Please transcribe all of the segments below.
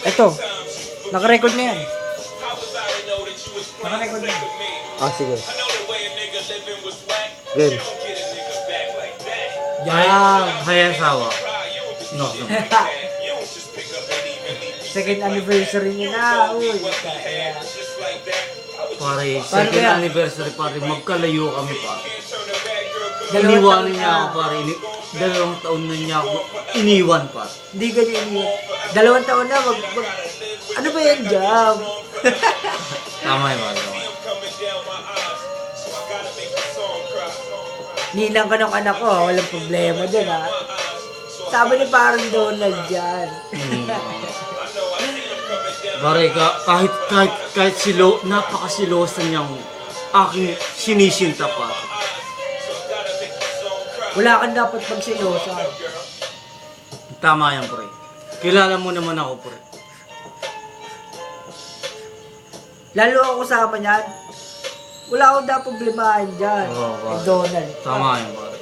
Ito. Naka-record na yan. Naka-record na yan. Ah, sige. Game. Yan. Hayasawa. No. Second anniversary niya na. Uy. Kaya. Pare, Paano second kaya? anniversary pare, magkalayo kami pare. Dalawang Iniwanan taon niya na. ako pare, 2 taon na niya ako iniwan pare. Hindi ganyan yun. 2 taon na. Ano ba yan, Jam? Tama yun pare. Ninang ka ng anak ko, walang problema dun, ha? Sabi ni parang Donald dyan. Pare, kahit napakasilosa niyang aking sinisinta pa. Wala kang dapat magsilosa. Tama yan pre. Kilala mo naman ako pre. Lalo ako kasama niyan. Wala akong dapat problemahin dyan. Oo, Kay pare. Donald. Tama yan pare.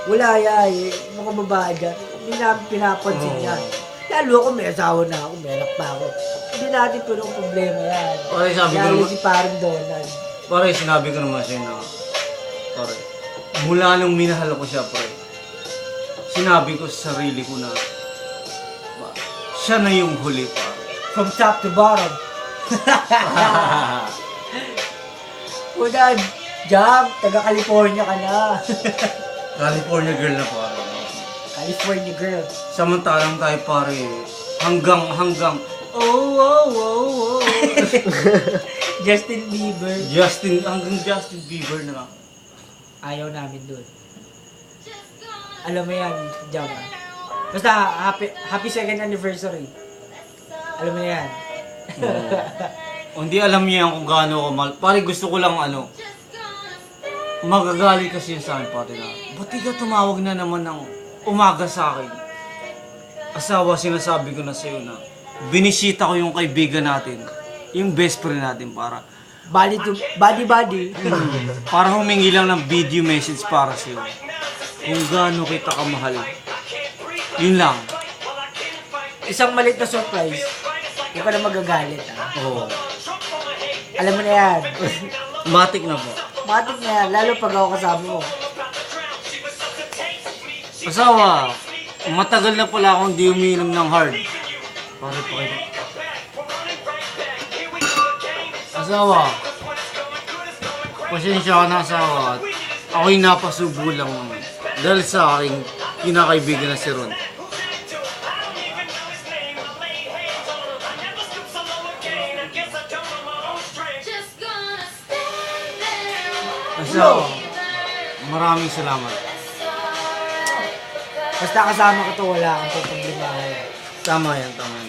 Wala yan. Mga babae dyan. Hindi namin pinapansin Oo. yan. Lalo ako, may asawa na ako, may anak pa ako. Hindi natin punong problema yan. Pare, sabi ko Lalo naman- si parang Donald. Pare, sinabi ko naman sa'yo na, pare, mula nung minahal ko siya, pare, sinabi ko sa sarili ko na, siya na yung huli, pare. From top to bottom. Una, Jam, taga-California ka na. California girl na, pare. California girl. Samantalang tayo, pare, hanggang, oh. Justin Bieber. Hanggang Justin Bieber na. Ayaw namin dun. Alam mo yan, Jam. Basta, happy second anniversary. Alam mo yan. Hindi alam niya kung gaano ako mahal. Pare, gusto ko lang magagalit kasi yun sa akin, pare na. Ba't di ka tumawag na naman ng umaga sa akin? Asawa, sinasabi ko na sa'yo na binisita ko yung kaibigan natin, yung best friend natin para Body. para humingi lang ng video message para sa'yo. Kung gaano kita kamahal. Yun lang. Isang malit na surprise. Hindi ka na magagalit, ha? Oo. Alam mo na yan. Matik na po. Matik na yan, lalo pag ako kasama mo. Asawa, matagal na pala akong di umiinom ng hard. Pare pa kayo. Asawa, pasensya ka na asawa. Ako'y napasubo lang naman. Dahil sa aking kinakaibigan na si Ron. Asawa, maraming salamat. Basta kasama ko to, wala kang problema. Tama yan, tama yan.